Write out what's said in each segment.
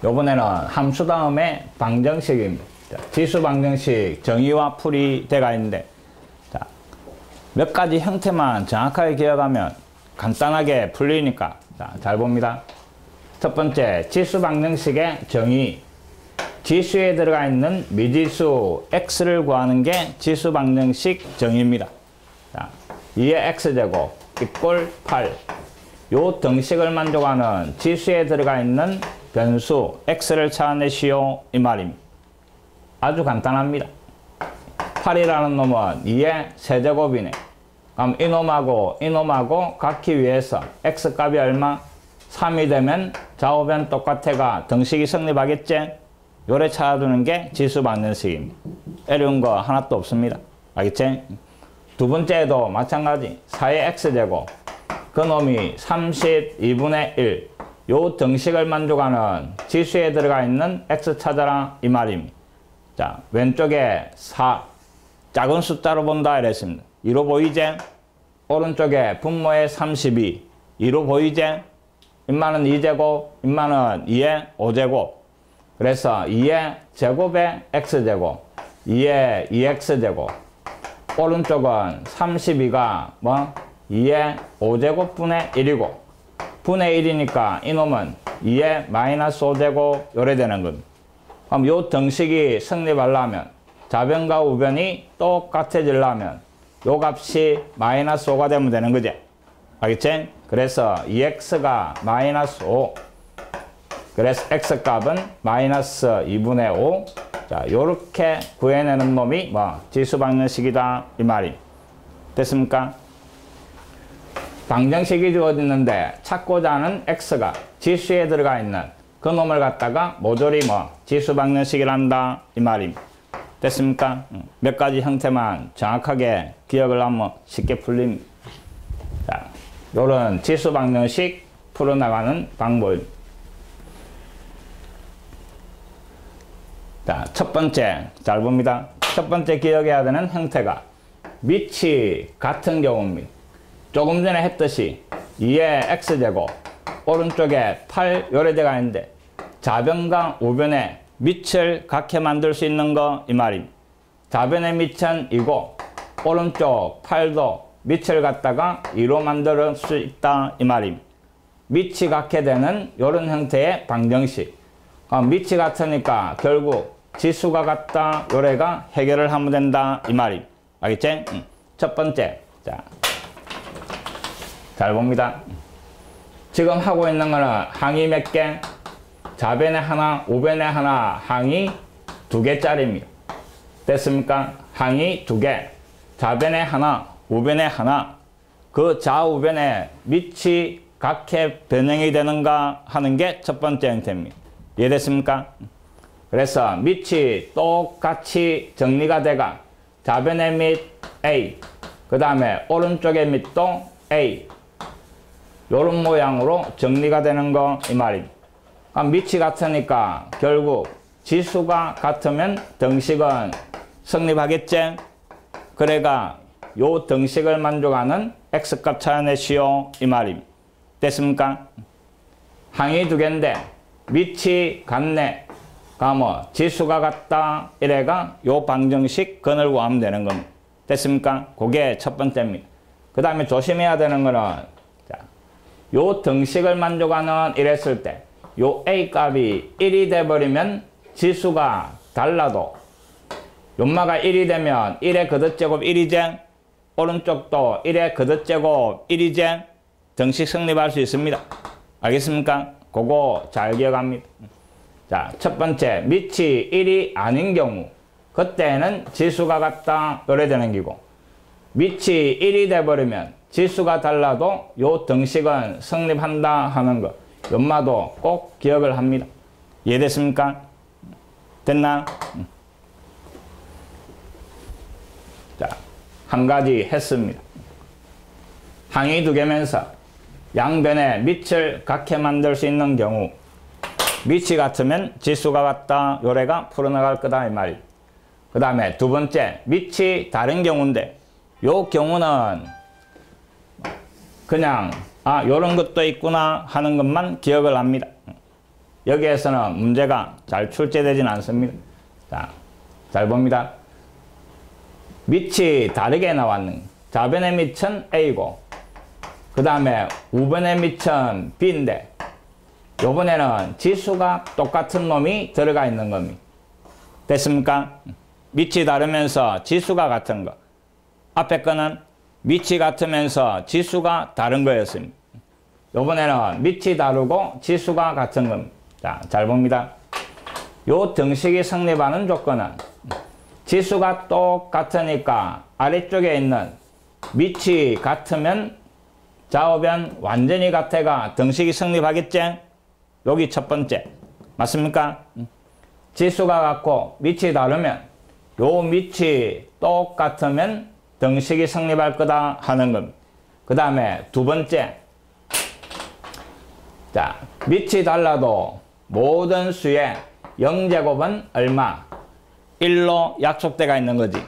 요번에는 함수 다음에 방정식입니다. 지수 방정식 정의와 풀이 돼가 있는데, 자, 몇 가지 형태만 정확하게 기억하면 간단하게 풀리니까, 자, 잘 봅니다. 첫 번째, 지수 방정식의 정의. 지수에 들어가 있는 미지수 x를 구하는 게 지수 방정식 정의입니다. 자, 2의 x제곱 이꼴 8. 요 등식을 만족하는 지수에 들어가 있는 변수 x를 찾아내시오 이 말입니다. 아주 간단합니다. 8이라는 놈은 2의 세제곱이네. 그럼 이놈하고 같기 위해서 x값이 얼마? 3이 되면 좌우변 똑같아가 등식이 성립하겠지? 요래 찾아두는 게 지수 방정식입니다. 어려운 거 하나도 없습니다. 알겠지? 두 번째도 마찬가지. 4의 x제곱 그놈이 32분의 1. 요 등식을 만족하는 지수에 들어가 있는 x 찾아라 이 말입니다. 자, 왼쪽에 4 작은 숫자로 본다 이랬습니다. 2로 보이지? 오른쪽에 분모에 32 2로 보이지? 인마는 2제곱 인마는 2의 5제곱. 그래서 2의 제곱에 x제곱 2의 2x제곱. 오른쪽은 32가 뭐? 2의 5제곱 분의 1이고 분의 1이니까 이놈은 2의 마이너스 5제곱 요래 되는 겁니다. 그럼 요 등식이 성립하려면 좌변과 우변이 똑같아지려면 요 값이 마이너스 5가 되면 되는 거지. 알겠지? 그래서 2x가 마이너스 5. 그래서 x값은 마이너스 2분의 5. 자, 요렇게 구해내는 놈이 뭐 지수 방정식이다 이 말이 됐습니까? 방정식이 주어졌는데 찾고자 하는 x가 지수에 들어가 있는 그 놈을 갖다가 모조리 뭐 지수 방정식이란다 이 말입니다. 됐습니까? 몇 가지 형태만 정확하게 기억을 하면 쉽게 풀립니다. 자, 요런 지수 방정식 풀어나가는 방법입니다. 자, 첫 번째 잘 봅니다. 첫 번째 기억해야 되는 형태가 밑이 같은 경우입니다. 조금 전에 했듯이 2의 x제곱 오른쪽에 8 요래되가 있는데 좌변과 우변에 밑을 같게 만들 수 있는 거 이 말입니다. 좌변의 밑은 2고 오른쪽 8도 밑을 갖다가 2로 만들 수 있다 이 말입니다. 밑이 같게 되는 이런 형태의 방정식. 밑이 같으니까 결국 지수가 같다 요래가 해결을 하면 된다 이 말입니다. 알겠지? 첫 번째, 자, 잘 봅니다. 지금 하고 있는 거는 항이 몇 개? 좌변에 하나, 우변에 하나, 항이 2개짜리입니다. 됐습니까? 항이 2개, 좌변에 하나, 우변에 하나. 그 좌우변에 밑이 각해 변형이 되는가 하는 게 첫 번째 형태입니다. 이해됐습니까? 그래서 밑이 똑같이 정리가 돼가 좌변의 밑 A, 그 다음에 오른쪽의 밑도 A 요런 모양으로 정리가 되는 거 이 말입니다. 밑이 같으니까 결국 지수가 같으면 등식은 성립하겠지? 그래가 요 등식을 만족하는 x값 찾아내시오 이 말입니다. 됐습니까? 항이 2개인데 밑이 같네. 그러면 지수가 같다 이래가 요 방정식 근을 구하면 되는 겁니다. 됐습니까? 그게 첫 번째입니다. 그 다음에 조심해야 되는 거는 자, 요 등식을 만족하는 이랬을 때 요 a 값이 1이 돼버리면 지수가 달라도 연마가 1이 되면 1의 거듭제곱 1이제 오른쪽도 1의 거듭제곱 1이제 등식 성립할 수 있습니다. 알겠습니까? 그거 잘 기억합니다. 자, 첫 번째 밑이 1이 아닌 경우 그때는 지수가 같다 요래 되는 기고 밑이 1이 돼버리면 지수가 달라도 요 등식은 성립한다 하는 거 연마도 꼭 기억을 합니다. 이해됐습니까? 됐나? 자, 한 가지 했습니다. 항이 2개면서 양변에 밑을 같게 만들 수 있는 경우 밑이 같으면 지수가 같다 요래가 풀어나갈 거다 이 말이. 그 다음에 두 번째 밑이 다른 경우인데 요 경우는 그냥 요런 것도 있구나 하는 것만 기억을 합니다. 여기에서는 문제가 잘 출제되진 않습니다. 자, 잘 봅니다. 밑이 다르게 나왔는 좌변의 밑은 A고 그 다음에 우변의 밑은 B인데 요번에는 지수가 똑같은 놈이 들어가 있는 겁니다. 됐습니까? 밑이 다르면서 지수가 같은 거. 앞에 거는 밑이 같으면서 지수가 다른 거였습니다. 요번에는 밑이 다르고 지수가 같은 겁니다. 자, 잘 봅니다. 요 등식이 성립하는 조건은 지수가 똑같으니까 아래쪽에 있는 밑이 같으면 좌우변 완전히 같아가 등식이 성립하겠지? 여기 첫 번째. 맞습니까? 지수가 같고 밑이 다르면 요 밑이 똑같으면 등식이 성립할 거다 하는 겁니다. 그 다음에 두 번째. 자, 밑이 달라도 모든 수의 0제곱은 얼마? 1로 약속대가 있는 거지.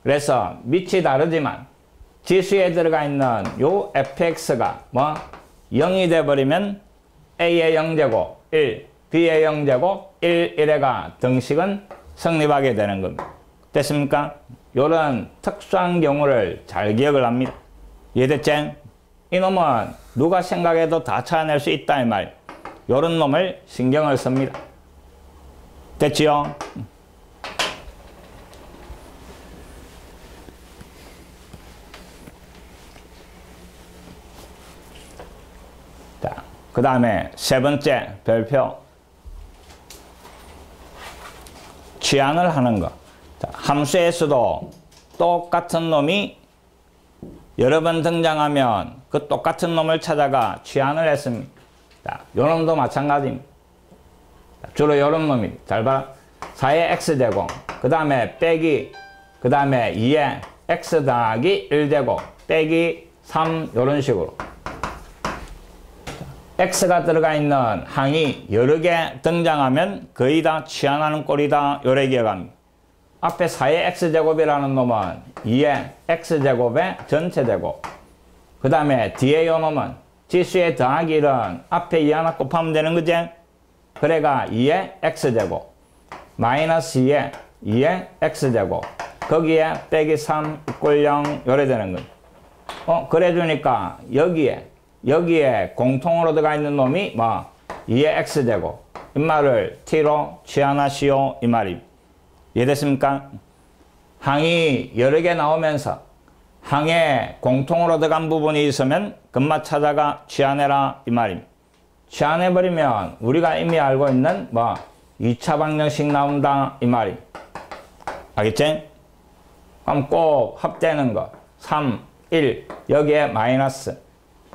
그래서 밑이 다르지만 지수에 들어가 있는 요 fx가 뭐 0이 돼버리면 a의 0제곱 1, b의 0제곱 1, 1회가 등식은 성립하게 되는 겁니다. 됐습니까? 요런 특수한 경우를 잘 기억을 합니다. 이해됐지? 이놈은 누가 생각해도 다 찾아낼 수 있다 이 말. 요런 놈을 신경을 씁니다. 됐지요? 자, 그 다음에 세 번째 별표. 취한을 하는 거. 자, 함수에서도 똑같은 놈이 여러 번 등장하면 그 똑같은 놈을 찾아가 취한을 했습니다. 자, 요 놈도 마찬가지입니다. 자, 주로 요런 놈입니다. 잘 봐. 4의 x제곱, 그 다음에 빼기, 그 다음에 2의 x 더하기 1제곱, 빼기 3, 요런 식으로. x가 들어가 있는 항이 여러 개 등장하면 거의 다 취한하는 꼴이다. 요래 기억합니다. 앞에 4의 x제곱이라는 놈은 2의 x제곱의 전체 제곱. 그 다음에 뒤에 요 놈은 지수의 더하기 1은 앞에 2 하나 곱하면 되는 거지? 그래가 2의 x제곱. 마이너스 2의 x제곱. 거기에 빼기 3 = 0 요래 되는 거지. 그래 주니까 여기에 공통으로 들어가 있는 놈이 뭐 2의 x제곱. 이 말을 t로 취한하시오 이 말입니다. 이해됐습니까? 항이 여러 개 나오면서 항에 공통으로 들어간 부분이 있으면 금마 찾아가 취한해라 이 말입니다. 취한해버리면 우리가 이미 알고 있는 뭐 2차 방정식 나온다 이 말입니다. 알겠지? 그럼 꼭 합되는 거 3, 1 여기에 마이너스.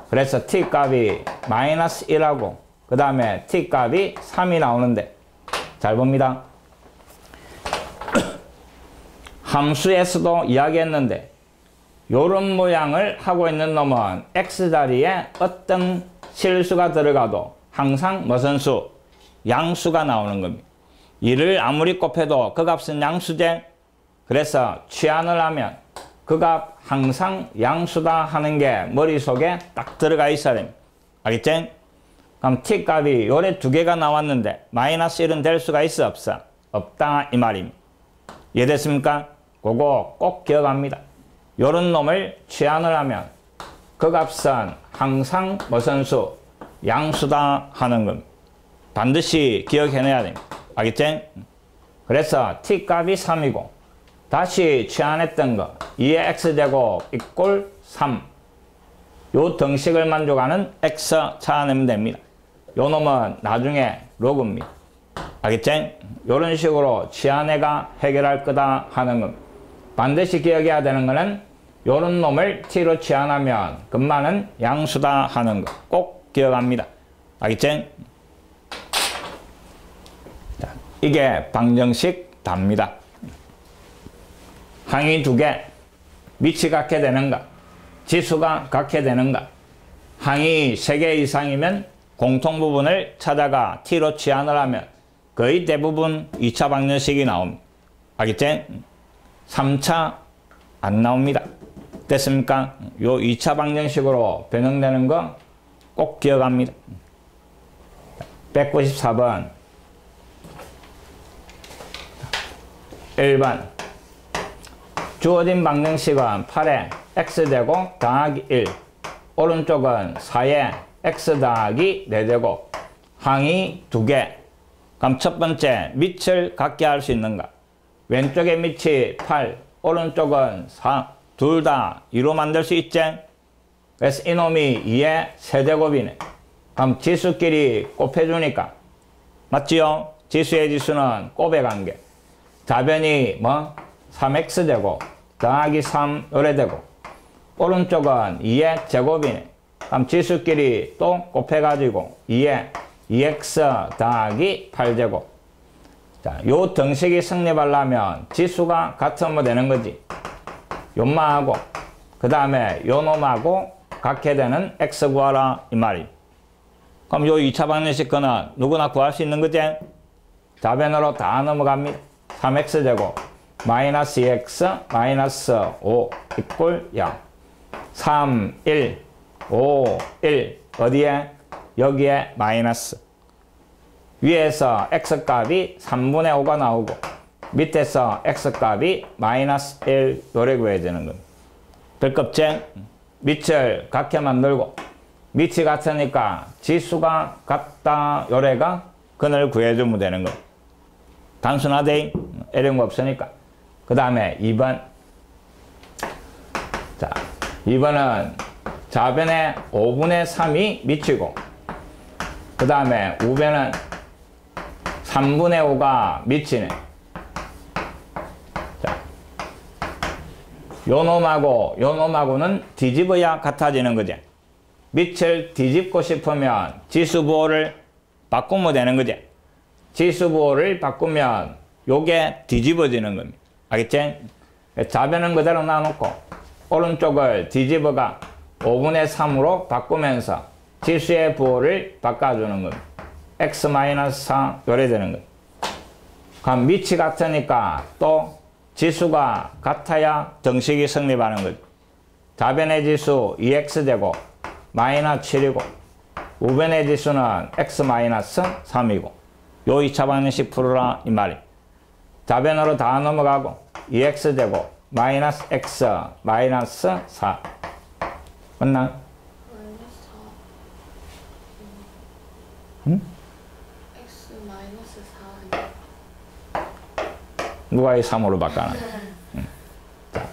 그래서 t 값이 마이너스 1하고 그 다음에 t 값이 3이 나오는데 잘 봅니다. 함수에서도 이야기했는데 요런 모양을 하고 있는 놈은 x자리에 어떤 실수가 들어가도 항상 무슨 수? 양수가 나오는 겁니다. 이를 아무리 곱해도 그 값은 양수제. 그래서 취한을 하면 그 값 항상 양수다 하는 게 머릿속에 딱 들어가 있어야 됩니다. 알겠지? 그럼 t 값이 요래 두 개가 나왔는데 마이너스 1은 될 수가 있어 없어? 없다 이 말입니다. 이해됐습니까? 그거 꼭 기억합니다. 요런 놈을 취한을 하면 그 값은 항상 무슨 수? 양수다 하는 겁니다. 반드시 기억해내야 됩니다. 알겠지? 그래서 t 값이 3이고 다시 취한했던 거 2의 x제곱 = 3. 요 등식을 만족하는 x 찾아내면 됩니다. 요 놈은 나중에 로그입니다. 알겠지? 요런 식으로 취한해가 해결할 거다 하는 겁니다. 반드시 기억해야 되는 거는 요런 놈을 t로 취한하면 금마는 양수다 하는 거 꼭 기억합니다. 알겠지? 자, 이게 방정식 답니다. 항이 두 개, 밑이 같게 되는가, 지수가 같게 되는가. 항이 3개 이상이면 공통 부분을 찾아가 t로 취한을 하면 거의 대부분 2차 방정식이 나옵니다. 알겠지? 3차 안 나옵니다. 됐습니까? 요 2차 방정식으로 변형되는 거 꼭 기억합니다. 194번 1번 주어진 방정식은 8에 x제곱 더하기 1 오른쪽은 4에 x 더하기 4제곱 항이 2개. 그럼 첫 번째 밑을 같게 할 수 있는가? 왼쪽의 밑이 8 오른쪽은 4 둘 다 2로 만들 수 있지? 그래서 이놈이 2의 세제곱이네. 그럼 지수끼리 곱해주니까 맞지요? 지수의 지수는 곱의 관계. 좌변이 뭐? 3x제곱 더하기 3 요래 되고 오른쪽은 2의 제곱이네. 그럼 지수끼리 또 곱해가지고 2의 2x 더하기 8제곱. 자, 요 등식이 성립하려면 지수가 같으면 되는 거지. 요마하고 그 다음에 요 놈하고 같게 되는 x 구하라 이 말이. 그럼 요 2차 방정식 거는 누구나 구할 수 있는 거지? 좌변으로 다 넘어갑니다. 3x제곱 마이너스 2x 마이너스 5 이꼴 0 3 1 5 1 어디에? 여기에 마이너스. 위에서 x값이 3분의 5가 나오고 밑에서 x값이 마이너스 1 요래 구해야 되는 겁니다. 별겁제 밑을 같게 만들고 밑이 같으니까 지수가 같다 요래가 근을 구해주면 되는 거예요. 단순하대 이런 거 없으니까. 그 다음에 2번. 자, 2번은 좌변에 5분의 3이 밑이고 그 다음에 우변은 3분의 5가 밑이네. 자, 요 놈하고는 뒤집어야 같아지는 거지. 밑을 뒤집고 싶으면 지수부호를 바꾸면 되는 거지. 지수부호를 바꾸면 요게 뒤집어지는 겁니다. 알겠지? 좌변은 그대로 놔놓고 오른쪽을 뒤집어가 5분의 3으로 바꾸면서 지수의 부호를 바꿔주는 겁니다. x-4 요래 되는 겁니다. 그럼 밑이 같으니까 또 지수가 같아야 등식이 성립하는 거죠. 좌변의 지수 2x제곱 마이너스 7이고 우변의 지수는 x-3이고 요 2차 방정식 풀어라 이 말이. 좌변으로 다 넘어가고 2x제곱 마이너스 x 마이너스 4 맞나? 응? x 마이너스 4. 누가 이 3으로 바꿔놔? 자,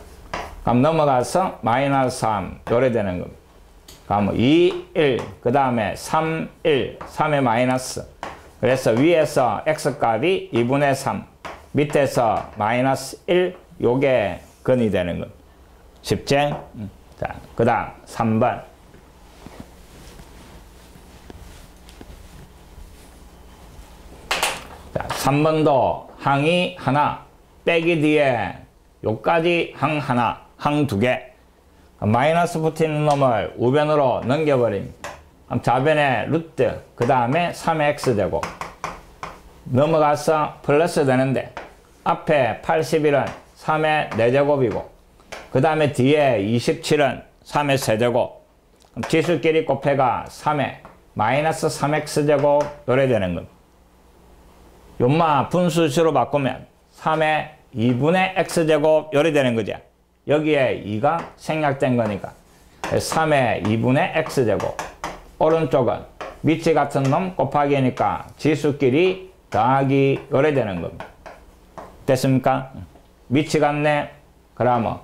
그럼 넘어가서 마이너스 3 요래 되는 겁니다. 그럼 2, 1, 그 다음에 3, 1, 3의 마이너스. 그래서 위에서 x값이 2분의 3, 밑에서 마이너스 1, 요게 근이 되는 겁니다. 쉽지? 자, 그 다음 3번. 자, 3번도 항이 하나, 빼기 뒤에 요까지 항 하나, 항 2개. 마이너스 붙이는 놈을 우변으로 넘겨버립니다. 좌변에 루트, 그 다음에 3x제곱. 넘어가서 플러스 되는데 앞에 81은 3의 4제곱이고 그 다음에 뒤에 27은 3의 세제곱. 지수끼리 곱해가 3의 마이너스 3x제곱 요래 되는 겁니다. 요마 분수식으로 바꾸면 3의 2분의 x제곱 요래 되는 거죠. 여기에 2가 생략된 거니까 3의 2분의 x제곱. 오른쪽은 밑이 같은 놈 곱하기니까 지수끼리 더하기 요래 되는 겁니다. 됐습니까? 밑이 같네. 그러면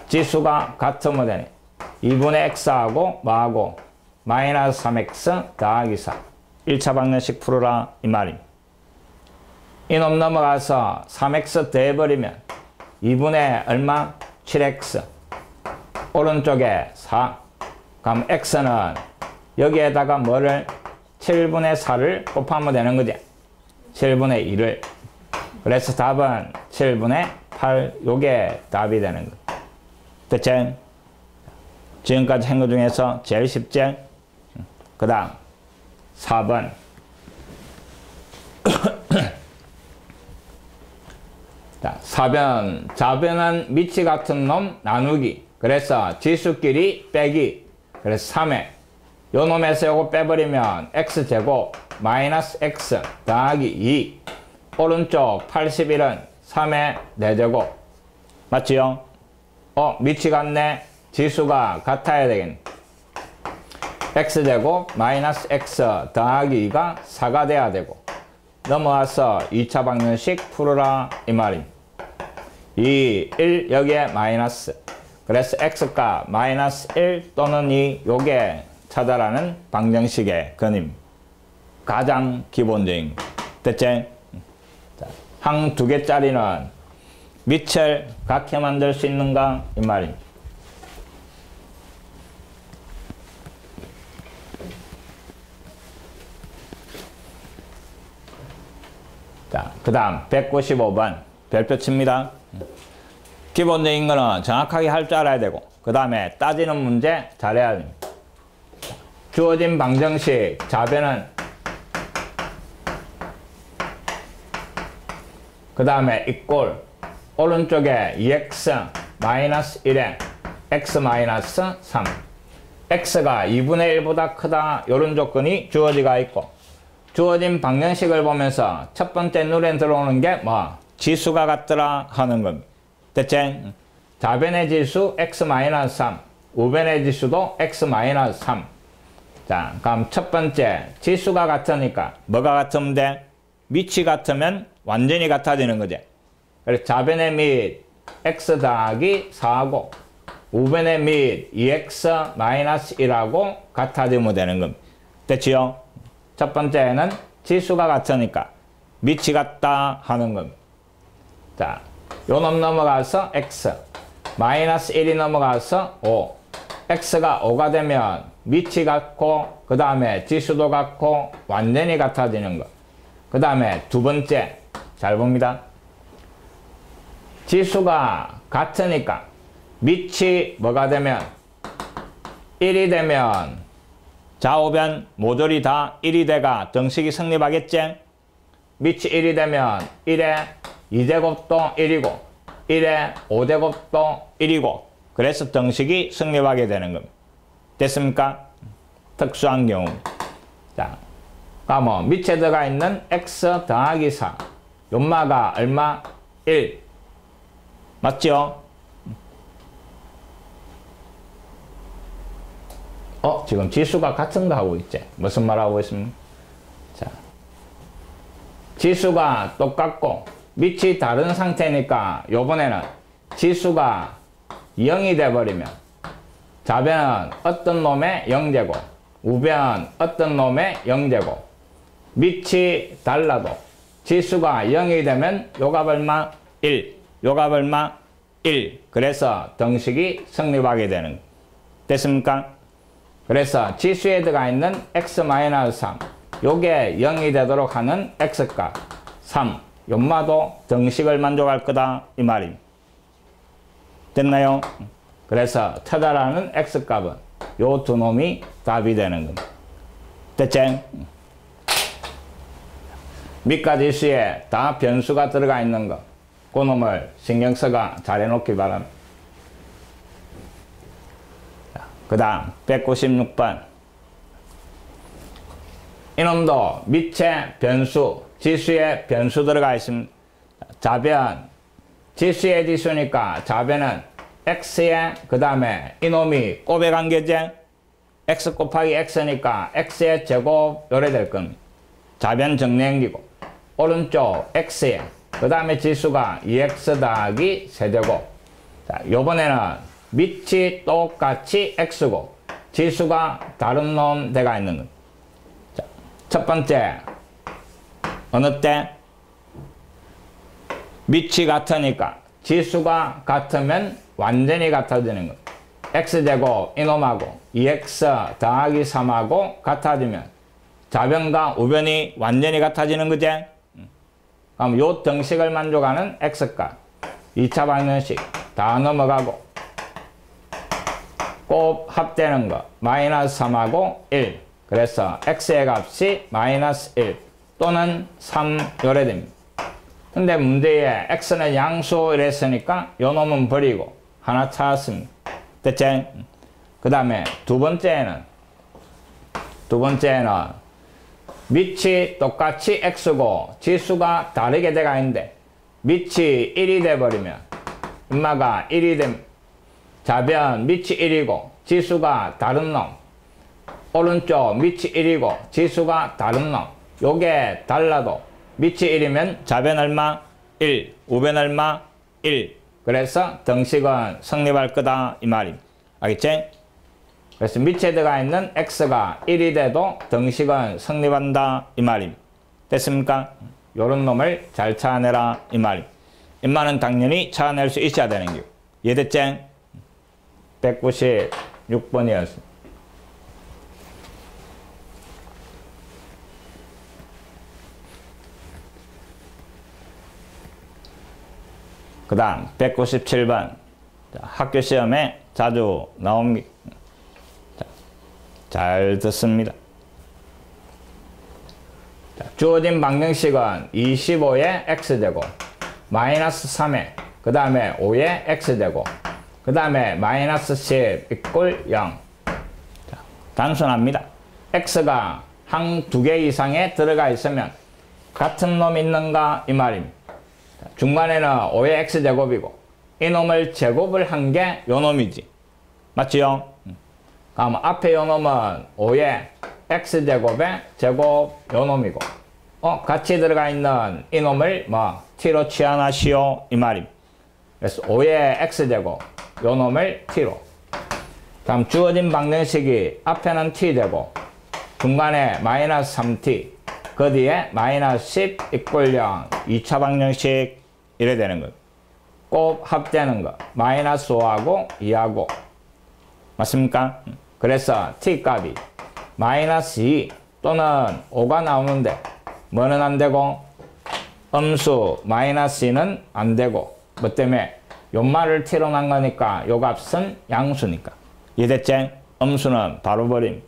지수가 같으면 되네. 2분의 x하고 뭐하고 마이너스 3x 더하기 4. 1차 방정식 풀어라 이 말입니다. 이놈 넘어가서 3x 더해버리면 2분의 얼마? 7x. 오른쪽에 4. 그럼 x는 여기에다가 뭐를? 7분의 4를 곱하면 되는 거지. 7분의 1을. 그래서 답은 7분의 8. 요게 답이 되는 거. 됐지? 지금까지 한 거 중에서 제일 쉽지? 그 다음 4번. 자, 4변. 좌변은 밑이 같은 놈 나누기. 그래서 지수끼리 빼기. 그래서 3에 요 놈에서 요거 빼버리면 x제곱 마이너스 x 더하기 2. 오른쪽 81은 3의 4제곱. 맞지요? 밑이 같네. 지수가 같아야 되겠네. x제곱 마이너스 x 더하기 2가 4가 돼야 되고. 넘어와서 2차 방정식 풀어라 이 말입니다. 2, 1 여기에 마이너스. 그래서 x값 마이너스 1 또는 2 요게 찾아라는 방정식의 근임. 가장 기본적인 거. 됐지? 항 2개짜리는 밑을 같게 만들 수 있는가 이 말입니다. 자, 그 다음 195번 별표 칩니다. 기본적인 거는 정확하게 할 줄 알아야 되고 그 다음에 따지는 문제 잘해야 됩니다. 주어진 방정식 좌변은 그 다음에 이꼴 오른쪽에 2x 마이너스 1에 x 마이너스 3 x가 2분의 1보다 크다 이런 조건이 주어지가 있고 주어진 방정식을 보면서 첫 번째 눈에 들어오는 게 뭐? 지수가 같더라 하는 겁니다. 됐지? 좌변의 지수 x-3 우변의 지수도 x-3 자, 그럼 첫 번째 지수가 같으니까 뭐가 같으면 돼? 밑이 같으면 완전히 같아지는 거지. 그래서 좌변의 밑 x 더하기 4하고 우변의 밑 2x-1하고 같아지면 되는 겁니다. 됐지요? 첫 번째는 지수가 같으니까 밑이 같다 하는 겁니다. 자, 요 놈 넘어가서 x 마이너스 1이 넘어가서 5 x가 5가 되면 밑이 같고 그 다음에 지수도 같고 완전히 같아지는 거. 그 다음에 두 번째 잘 봅니다. 지수가 같으니까 밑이 뭐가 되면 1이 되면 좌우변 모조리 다 1이 돼가 정식이 성립하겠지? 밑이 1이 되면 1의 2제곱도 1이고 1의 5제곱도 1이고 그래서 정식이 성립하게 되는 겁니다. 됐습니까? 특수한 경우. 자, 그럼 밑에 들어가 있는 x 더하기 4 연마가 얼마? 1 맞죠? 지금 지수가 같은 거 하고 있지? 무슨 말 하고 있습니까? 자, 지수가 똑같고 밑이 다른 상태니까 요번에는 지수가 0이 돼버리면 좌변은 어떤 놈의 0제곱 우변 어떤 놈의 0제곱 밑이 달라도 지수가 0이 되면 요값 얼마? 1 요값 얼마? 1 그래서 정식이 성립하게 되는 거. 됐습니까? 그래서 지수에 들어가 있는 x-3 요게 0이 되도록 하는 x값 3 연마도 정식을 만족할 거다 이 말입니다. 됐나요? 그래서 찾아라는 x값은 요 두 놈이 답이 되는 겁니다. 됐지? 밑과 지수에 다 변수가 들어가 있는 거 그 놈을 신경 써가 잘 해놓기 바랍니다. 그 다음 196번 이놈도 밑에 변수 지수에 변수 들어가 있습니다. 좌변 지수의 지수니까 좌변은 x에 그 다음에 이놈이 곱의 관계지 x 곱하기 x니까 x의 제곱 요래 될 겁니다. 좌변 정리행기고 오른쪽 x에 그 다음에 지수가 2x 더하기 세제곱. 자, 요번에는 밑이 똑같이 x고 지수가 다른 놈 돼가 있는 것. 자, 첫 번째 어느 때? 밑이 같으니까 지수가 같으면 완전히 같아지는 것. x제곱 이놈하고 2x 더하기 3하고 같아지면 좌변과 우변이 완전히 같아지는 거지? 그럼 요 정식을 만족하는 x값 2차 방정식 다 넘어가고 곱 합되는 거 마이너스 3하고 1 그래서 x의 값이 마이너스 1 또는 3 요래 됩니다. 근데 문제에 x는 양수 이랬으니까 요 놈은 버리고 하나 찾았습니다. 됐지? 그 다음에 두 번째는 두 번째는 밑이 똑같이 x고 지수가 다르게 돼가 있는데 밑이 1이 돼버리면 인마가 1이 됨. 좌변 밑이 1이고 지수가 다른 놈. 오른쪽 밑이 1이고 지수가 다른 놈. 요게 달라도 밑이 1이면 좌변 얼마? 1. 우변 얼마? 1. 그래서 등식은 성립할 거다 이 말임. 알겠지? 그래서 밑에 들어가 있는 x가 1이 돼도 등식은 성립한다 이 말임. 됐습니까? 요런 놈을 잘 찾아내라 이 말임. 인마는 당연히 찾아낼 수 있어야 되는 게. 이해됐지? 196번이었습니다. 그 다음 197번. 학교 시험에 자주 나옵니다. 잘 듣습니다. 주어진 방정식은 25의 x제곱 마이너스 3의 그 다음에 5의 x제곱 그 다음에 마이너스 10 이꼴 0. 단순합니다. x가 한 두 개 이상에 들어가 있으면 같은 놈 있는가 이 말입니다. 중간에는 5의 x제곱이고 이 놈을 제곱을 한 게 요 놈이지. 맞지요? 그럼 앞에 요 놈은 5의 x제곱의 제곱 요 놈이고 같이 들어가 있는 이 놈을 t로 취하나시오 이 말입니다. 그래서 5의 x제곱 요 놈을 t로. 다음 주어진 방정식이 앞에는 t 되고 중간에 마이너스 3t 그 뒤에 마이너스 10 이꼴 0 2차 방정식 이래 되는 거. 곱 합되는 거 마이너스 5하고 2하고 맞습니까? 그래서 t 값이 마이너스 2 또는 5가 나오는데 뭐는 안 되고 음수 마이너스 2는 안 되고 뭐 때문에 요 말을 t로 난 거니까 요 값은 양수니까. 이해됐지? 음수는 바로 버림.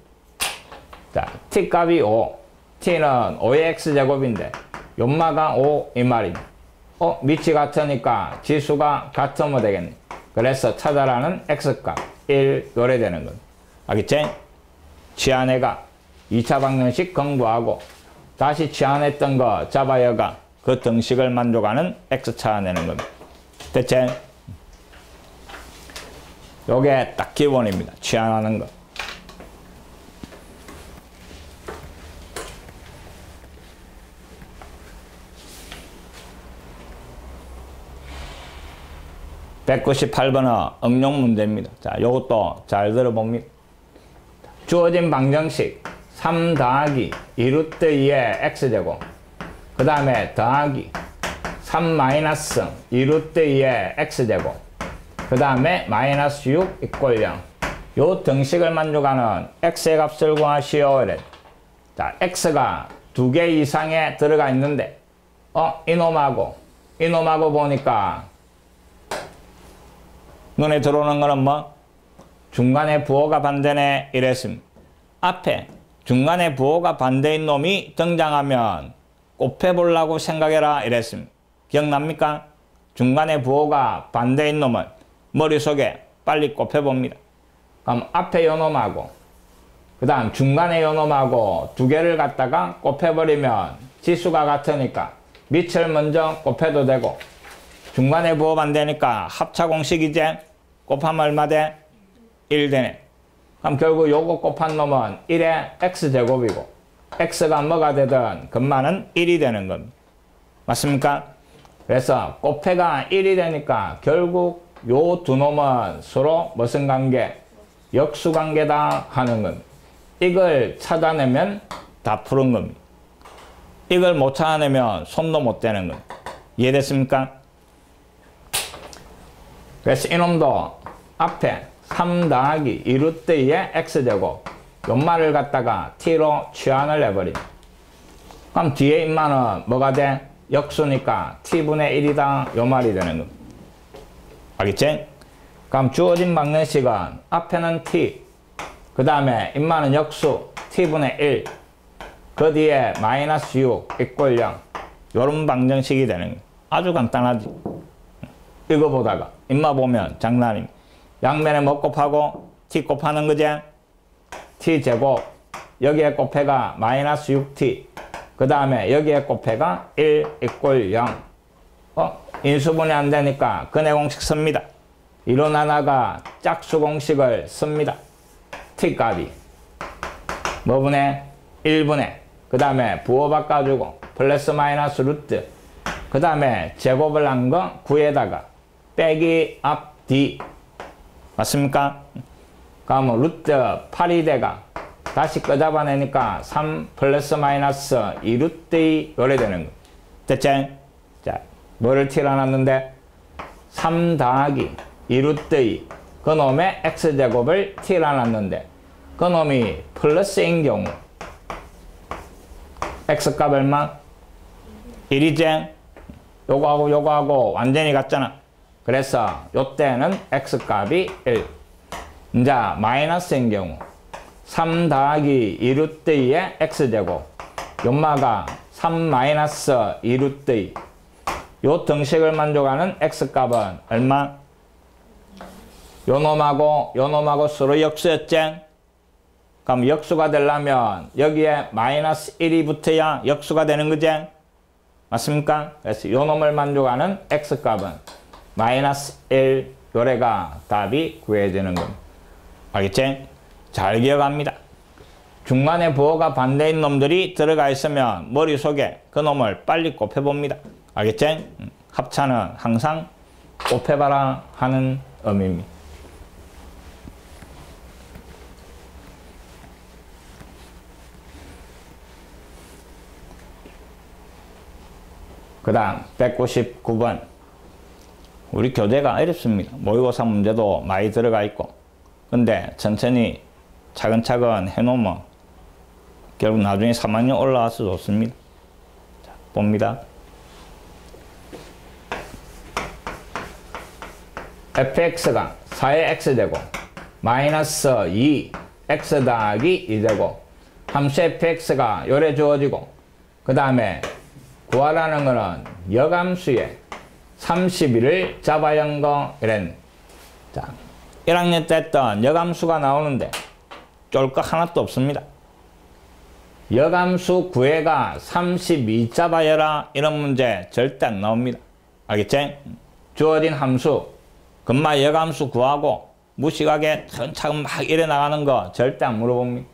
자, t 값이 5 t는 5의 x제곱인데 요마가 5 이 말입니다. 밑이 같으니까 지수가 같으면 되겠네. 그래서 찾아라는 x값 1 요래 되는 건. 알겠지? 치환해가 2차 방정식 공부하고 다시 치환했던 거 잡아여가 그 등식을 만족하는 x 찾아내는 겁니다. 됐지? 요게 딱 기본입니다. 치환하는 거. (198번은) 응용 문제입니다. 자, 요것도 잘 들어봅니다. 주어진 방정식 3 더하기 2루트 2의 x제곱 그 다음에 더하기 3 마이너스 2루트 2의 x제곱 그 다음에 마이너스 6 이꼴 0. 요 등식을 만족하는 x의 값을 구하시오. 이래. 자, x가 두 개 이상에 들어가 있는데 이놈하고 보니까 눈에 들어오는 거는 뭐? 중간에 부호가 반대네 이랬습니다. 앞에 중간에 부호가 반대인 놈이 등장하면 곱해보려고 생각해라 이랬습니다. 기억납니까? 중간에 부호가 반대인 놈은 머릿속에 빨리 곱해봅니다. 그럼 앞에 요 놈하고 그 다음 중간에 요 놈하고 두 개를 갖다가 곱해버리면 지수가 같으니까 밑을 먼저 곱해도 되고 중간에 부호 반대니까 합차 공식이제 곱하면 얼마 돼? 1 되네. 그럼 결국 요거 곱한 놈은 1의 x제곱이고 x가 뭐가 되든 근만은 1이 되는 겁니다. 맞습니까? 그래서 곱해가 1이 되니까 결국 요 두 놈은 서로 무슨 관계? 역수관계다 하는 겁니다. 이걸 찾아내면 다 푸른 겁니다. 이걸 못 찾아내면 손도 못 대는 겁니다. 이해됐습니까? 그래서 이놈도 앞에 3 더하기 2루트 2의 x제곱 연말을 갖다가 t로 치환을 해버립니다. 그럼 뒤에 인마는 뭐가 돼? 역수니까 t분의 1이다 요 말이 되는 겁니다. 알겠지? 그럼 주어진 방정식은 앞에는 t 그 다음에 인마는 역수 t분의 1 그 뒤에 마이너스 6 이꼴 0 요런 방정식이 되는 거예요. 아주 간단하지. 이거 보다가 인마 보면 장난입니다. 양면에 뭐 곱하고 t 곱하는 거지? t제곱 여기에 곱해가 마이너스 6t. 그 다음에 여기에 곱해가 1 = 0. 인수분해 안 되니까 근해 공식 씁니다. 2로 나눠가 짝수 공식을 씁니다. t 값이 뭐분해? 1분해. 그 다음에 부호 바꿔주고 플러스 마이너스 루트. 그 다음에 제곱을 한 거 9에다가 빼기 앞 d. 맞습니까? 그러면 루트 8이 돼가 다시 끄잡아내니까 3 플러스 마이너스 2 루트 2 요래 되는 거. 됐지? 자, 뭐를 t라 놨는데 3 더하기 2 루트 2 그놈의 x제곱을 t라 놨는데 그놈이 플러스인 경우 x값 얼마? 1이지? 요거하고 완전히 같잖아. 그래서 요때는 x값이 1. 이제 마이너스인 경우 3 더하기 2 루트 2의 x제곱 요마가 3 마이너스 2 루트 2 요 등식을 만족하는 x값은 얼마? 요놈하고 서로 역수였지? 그럼 역수가 되려면 여기에 마이너스 1이 붙어야 역수가 되는 거지? 맞습니까? 그래서 요놈을 만족하는 x값은 마이너스 1 요래가 답이 구해지는 겁니다. 알겠지? 잘 기억합니다. 중간에 부호가 반대인 놈들이 들어가 있으면 머릿속에 그 놈을 빨리 곱해봅니다. 알겠지? 합차는 항상 곱해봐라 하는 의미입니다. 그 다음 199번. 우리 교재가 어렵습니다. 모의고사 문제도 많이 들어가 있고 근데 천천히 차근차근 해놓으면 결국 나중에 3학년 올라와서 좋습니다. 자, 봅니다. fx가 4의 x제곱 마이너스 2 x 더하기 2제곱 함수 fx가 요래 주어지고 그 다음에 구하라는 거는 역함수에 31을 잡아야 한 거 이랬네. 자, 1학년 때 했던 역함수가 나오는데 쫄 거 하나도 없습니다. 역함수 구해가 32 잡아야라 이런 문제 절대 안 나옵니다. 알겠지? 주어진 함수 금마 역함수 구하고 무식하게 차근차근 막 이래 나가는 거 절대 안 물어봅니다.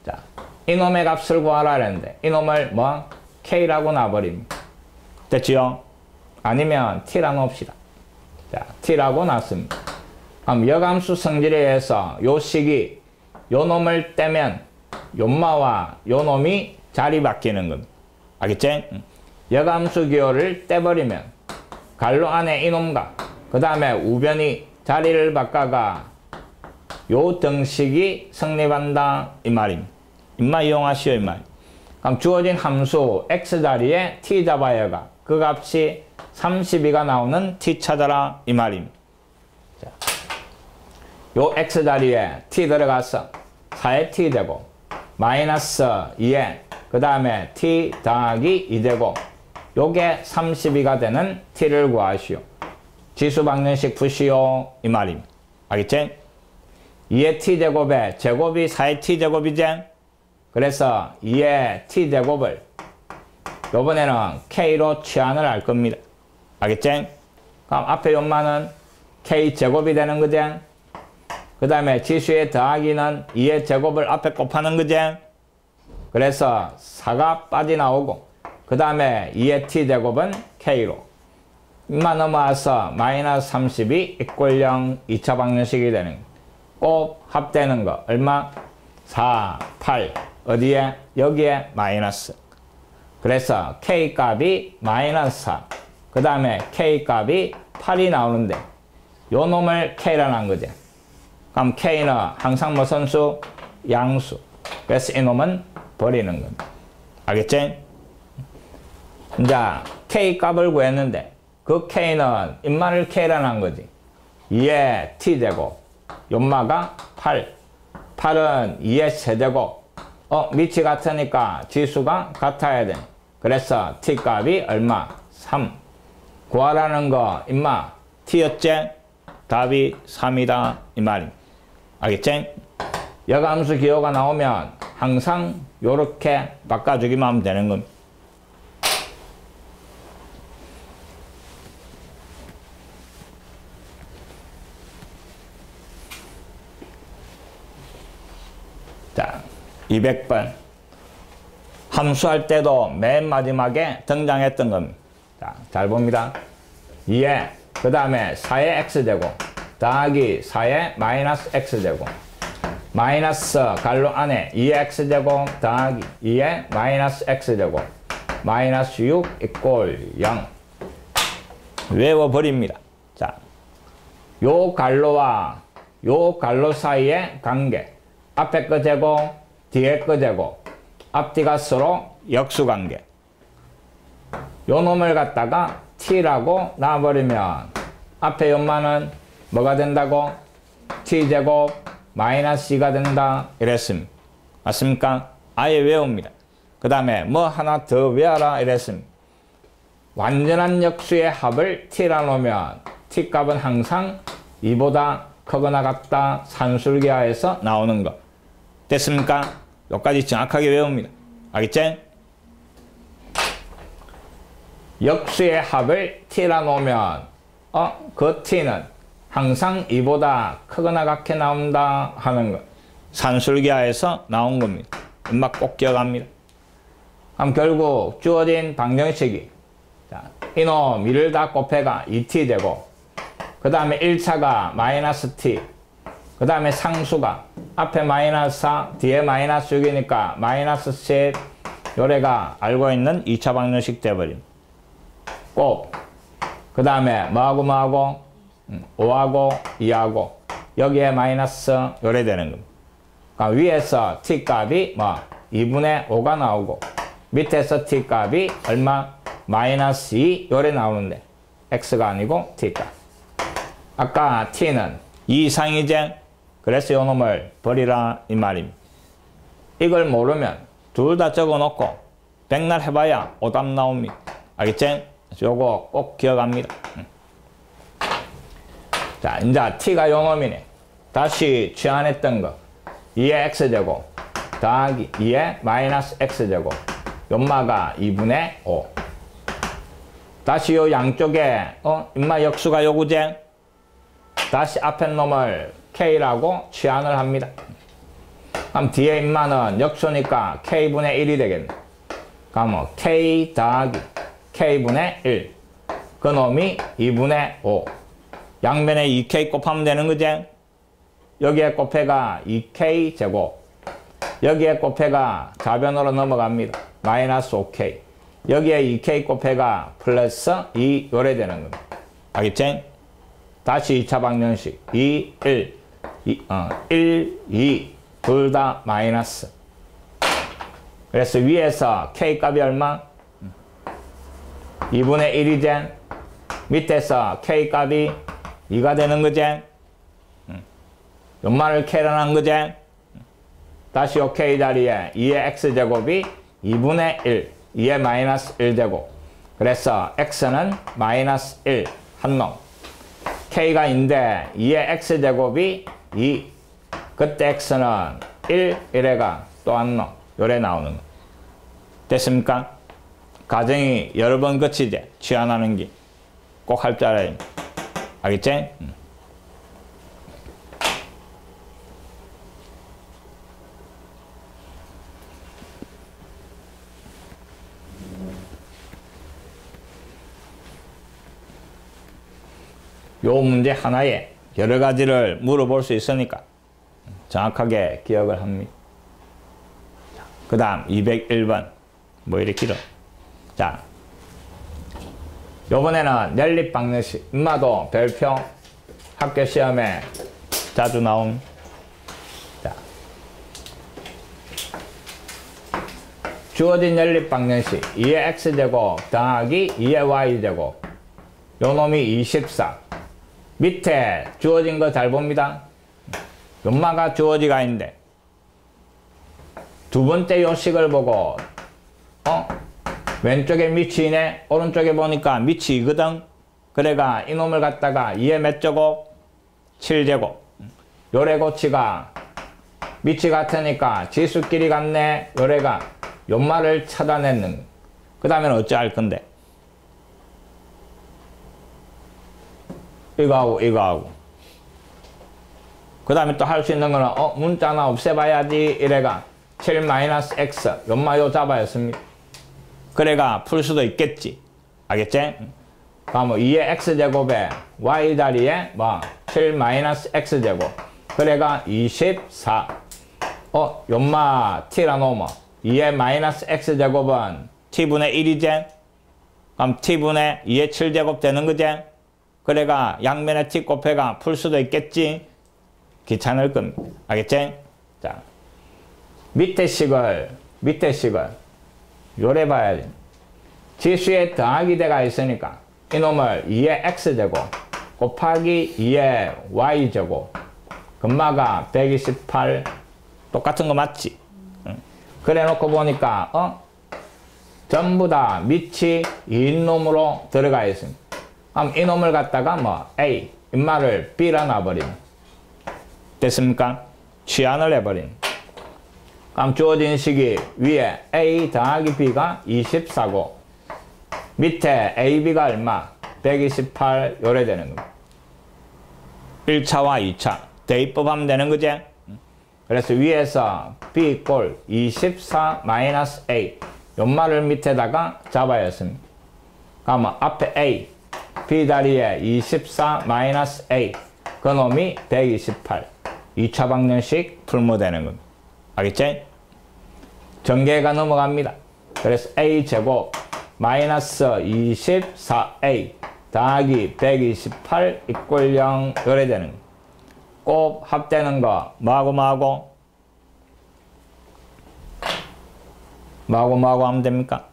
자, 이놈의 값을 구하라 했는데 이놈을 뭐? K라고 놔버립니다. 됐지요? 아니면 T라 놓읍시다. 자, T라고 놨습니다. 그럼 역함수 성질에 의해서 요 식이 요 놈을 떼면 요마와 요 놈이 자리 바뀌는 겁니다. 알겠지? 역함수 기호를 떼버리면 갈로 안에 이놈과 그 다음에 우변이 자리를 바꿔가 요 등식이 성립한다 이 말입니다. 임마 이용하시오 이 말. 그럼 주어진 함수 x자리에 t 잡아야가 그 값이 32가 나오는 t 찾아라 이 말입니다. 자, 요 x자리에 t 들어가서 4의 t제곱 마이너스 2에 그 다음에 t 더하기 2제곱 요게 32가 되는 t를 구하시오. 지수방정식 푸시오 이 말입니다. 알겠지? 2의 t제곱에 제곱이 4의 t제곱이지? 그래서 2의 t제곱을 요번에는 k로 치환을 할 겁니다. 알겠지? 그럼 앞에 요만은 k제곱이 되는 거지? 그 다음에 지수의 더하기는 2의 제곱을 앞에 곱하는 거지? 그래서 4가 빠져나오고 그 다음에 2의 t제곱은 k로 이만 넘어와서 마이너스 32 = 0 2차 방정식이 되는 거. 꼭 합되는 거 얼마? 4, 8 어디에? 여기에 마이너스. 그래서 K값이 마이너스 4. 그 다음에 K값이 8이 나오는데 요 놈을 K라는 한 거지. 그럼 K는 항상 무슨 수? 양수. 그래서 이 놈은 버리는 겁니다. 알겠지? 이제 K값을 구했는데 그 K는 인마를 K라는 한 거지. 2의 T제곱. 요마가 8. 8은 2의 세제곱. 밑이 같으니까 지수가 같아야 돼. 그래서 t값이 얼마? 3. 구하라는 거 임마 t였지? 답이 3이다 이 말입니다. 알겠지? 역함수 기호가 나오면 항상 요렇게 바꿔주기만 하면 되는 겁니다. 자, 200번. 함수할 때도 맨 마지막에 등장했던 겁니다. 자, 잘 봅니다. 2에, 그 다음에 4의 x제곱, 더하기 4의 마이너스 x제곱, 마이너스 괄호 안에 2의 x제곱, 더하기 2의 마이너스 x제곱, 마이너스 6 이꼴 0. 외워버립니다. 자, 요 괄호와 요 괄호 사이의 관계. 앞에 거 제곱, 뒤에 거 제곱, 앞뒤가 서로 역수관계. 요 놈을 갖다가 t라고 놔버리면 앞에 연마는 뭐가 된다고? t제곱 마이너스 2가 된다 이랬습니다. 맞습니까? 아예 외웁니다. 그 다음에 뭐 하나 더 외워라 이랬습니다. 완전한 역수의 합을 t라 놓으면 t값은 항상 2보다 크거나 같다 산술기하에서 나오는 거. 됐습니까? 여기까지 정확하게 외웁니다. 알겠지? 역수의 합을 t라 놓으면 그 t는 항상 2보다 크거나 같게 나온다 하는 거. 산술기하에서 나온 겁니다. 엄마 꼭 기억합니다. 그럼 결국 주어진 방정식이 이놈 1을 다 곱해가 2t제곱, 그 다음에 1차가 마이너스 t, 그 다음에 상수가 앞에 마이너스 4, 뒤에 마이너스 6이니까 마이너스 10, 요래가 알고 있는 2차 방정식 돼버림. 꼭. 그 다음에 뭐하고 5하고 2하고 여기에 마이너스 요래 되는 겁니다. 그러니까 위에서 t 값이 2분의 5가 나오고 밑에서 t 값이 얼마? 마이너스 2 요래 나오는데 x가 아니고 t 값. 아까 t는 2 이상이제. 그래서 요 놈을 버리라 이 말입니다. 이걸 모르면 둘 다 적어놓고 백날 해봐야 오답 나옵니다. 알겠지? 요거 꼭 기억합니다. 자, 이제 t가 요 놈이네. 다시 취한했던 거 2의 x제곱 더하기 2의 마이너스 x제곱, 연마가 2분의 5. 다시 요 양쪽에 인마 역수가 요구제. 다시 앞에 놈을 k라고 취한을 합니다. 그럼 뒤에 인마는 역수니까 k분의 1이 되겠네. 그럼 k 더하기 k분의 1. 그 놈이 2분의 5. 양변에 2k 곱하면 되는 거지. 여기에 곱해가 2k 제곱. 여기에 곱해가 좌변으로 넘어갑니다. 마이너스 5k. 여기에 2k 곱해가 플러스 2 요래 되는 겁니다. 알겠지? 다시 2차 방정식 2, 1, 1, 2 둘 다 마이너스. 그래서 위에서 k 값이 얼마? 2분의 1이제. 밑에서 k 값이 2가 되는 거지. 연말을 k라는 거지. 다시 요 k 자리에 2의 x제곱이 2분의 1, 2의 마이너스 1제곱. 그래서 x는 마이너스 1 한 놈. k가 인데 2의 x제곱이 2. 그때 x는 1, 1회가 또 한 놈. 요래 나오는 거. 됐습니까? 가정이 여러 번 거치지. 취한하는 게. 꼭 할 줄 알아야 됩니다. 알겠지? 요 문제 하나에 여러 가지를 물어볼 수 있으니까 정확하게 기억을 합니다. 그 다음 201번 뭐 이렇게 길어. 자, 요번에는 연립방정식. 엄마도 별표 학교 시험에 자주 나온. 자, 주어진 연립방정식 2의 x제곱 더하기 2의 y제곱. 요 놈이 24. 밑에 주어진 거 잘 봅니다. 연마가 주어지가 있는데 두 번째 요식을 보고 왼쪽에 밑이 있네. 오른쪽에 보니까 밑이 이거든. 그래가 이놈을 갖다가 2의 몇 제곱? 7제곱. 요래 고치가 밑이 같으니까 지수끼리 같네. 요래가 연말을 찾아내는. 그 다음에는 어찌할 건데? 이거하고 이거하고. 그 다음에 또 할 수 있는 거는 문자 하나 없애봐야지. 이래가 7-x 연마요 잡아였습니다. 그래가 풀 수도 있겠지. 알겠지? 그럼 2의 x제곱에 y 자리에 7-x제곱. 그래가 24. 연마 t라 놓으면 2의 마이너스 x제곱은 t분의 1이지? 그럼 t분의 2의 7제곱 되는 거지? 그래가 양면에 t 곱해가 풀 수도 있겠지? 귀찮을 겁니다. 알겠지? 자, 밑에 식을 요래 봐야지. 지수에 더하기 대가 있으니까 이놈을 2의 x제곱 곱하기 2의 y제곱 금마가 128 똑같은 거 맞지? 그래 놓고 보니까 전부 다 밑이 이놈으로 들어가 있습니다. 그럼 이놈을 갖다가 A 인마를 B라 놔버리면 됐습니까? 취한을 해버린. 그럼 주어진 식이 위에 A 더하기 B가 24고 밑에 AB가 얼마? 128 요래 되는 겁니다. 1차와 2차 대입법하면 되는 거지? 그래서 위에서 B 꼴 24 마이너스 A 연말을 밑에다가 잡아야 했습니다. 그러면 앞에 A B 자리에 24 마이너스 A 그놈이 128 2차 방정식 풀면 되는 겁니다. 알겠지? 전개가 넘어갑니다. 그래서 A제곱 마이너스 24A 더하기 128 이꼴 0 요래 되는 겁니다. 곱 합되는 거 뭐하고 하면 됩니까?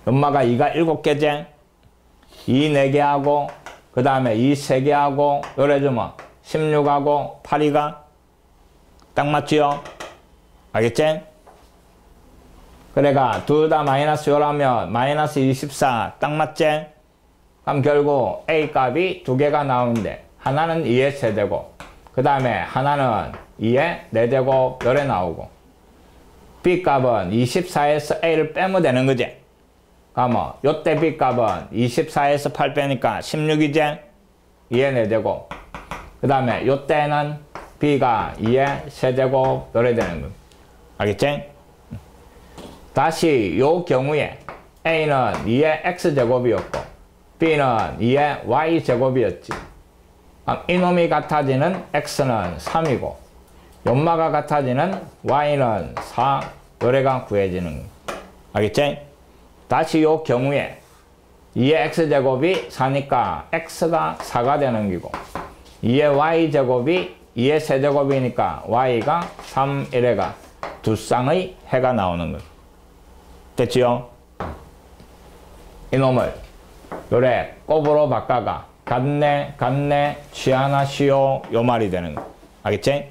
연마가 2가 7개지? 2 4개 하고 그 다음에 2 3개 하고 요래주면 16하고 8이가 딱 맞지요? 알겠지? 그래가 둘 다 마이너스 요라면 마이너스 24 딱 맞지? 그럼 결국 A 값이 2개가 나오는데 하나는 2의 세제곱 그 다음에 하나는 2의 4제곱 요래 나오고 B 값은 24에서 A를 빼면 되는 거지? 그러면 요때 B 값은 24에서 8 빼니까 16이지? 2의 4제곱 그 다음에 요때는 B가 2의 세제곱 요래 되는 거야. 알겠지? 다시 요 경우에 A는 2의 X제곱이었고 B는 2의 Y제곱이었지. 이놈이 같아지는 X는 3이고 연마가 같아지는 Y는 4 요래가 구해지는 거야. 알겠지? 다시 요 경우에 2의 X제곱이 4니까 X가 4가 되는 기고 2의 Y제곱이 2의 세제곱이니까 Y가 3 이래가 두 쌍의 해가 나오는 거예요. 됐지요? 이놈을 요래 곱으로 바꿔가 같네 취하나시오 요 말이 되는 거예요. 알겠지?